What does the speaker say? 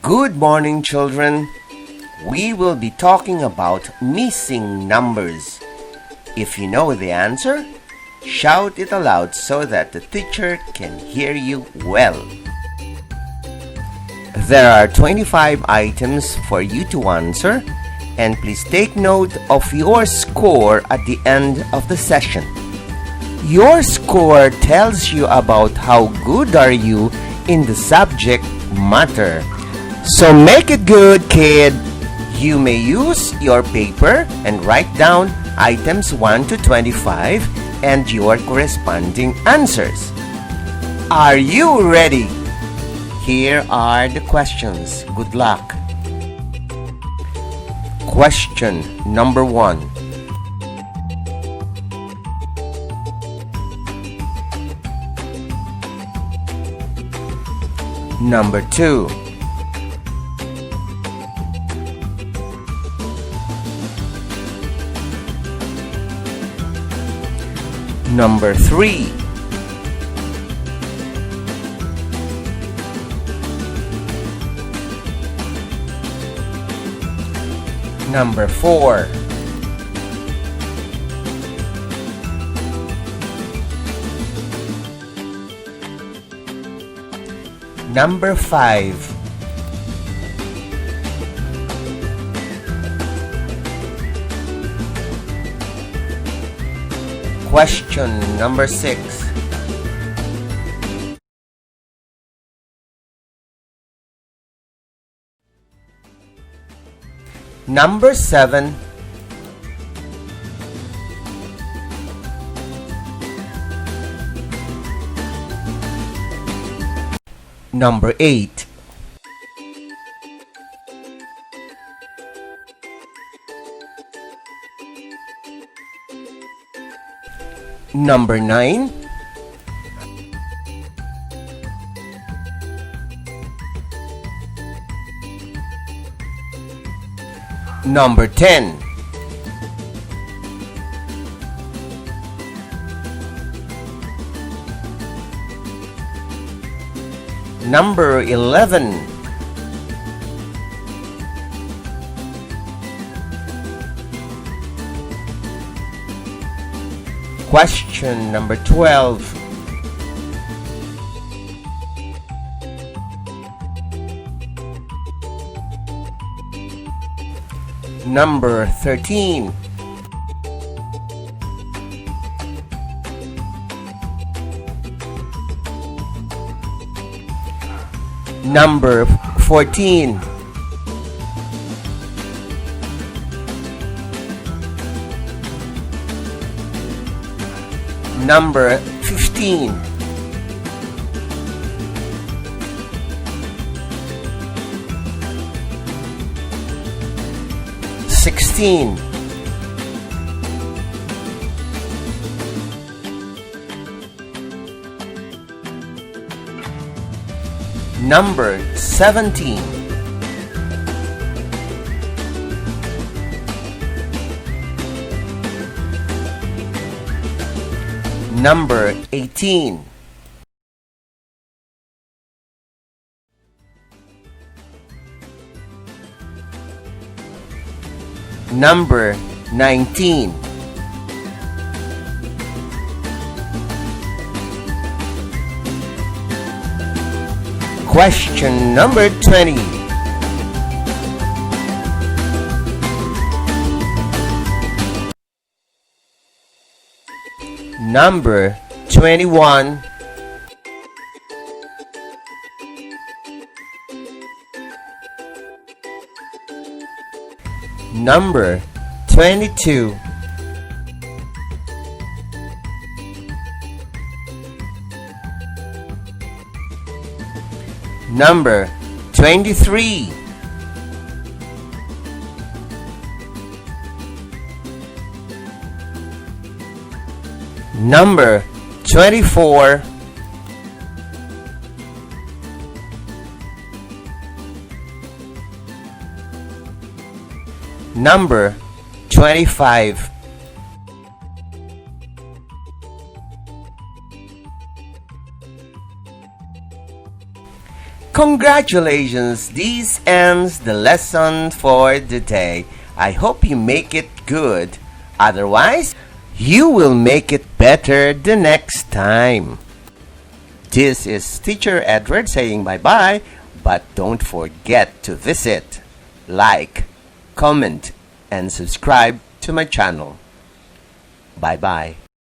Good morning, children. We will be talking about missing numbers. If you know the answer, shout it aloud so that the teacher can hear you well. There are 25 items for you to answer, and please take note of your score at the end of the session. Your score tells you about how good are you in the subject matter. So make it good, kid. You may use your paper and write down items 1 to 25 and your corresponding answers. Are you ready? Here are the questions. Good luck. Question number 1. Number 2. Number 3. Number 4. Number 5. Question number 6. Number 7. Number 8. Number 9. Number 10. Number 11. Question number 12. Number 13. Number 14. Number 15. Sixteen. Number 17. Number 18. Number 19. Question number 20. Number 21. Number 22. Number 23. Number 24. Number 25. Congratulations! This ends the lesson for the day. I hope you make it good. Otherwise, you will make it better the next time. This is Teacher Edward saying bye-bye, but don't forget to visit, like, comment, and subscribe to my channel. Bye-bye.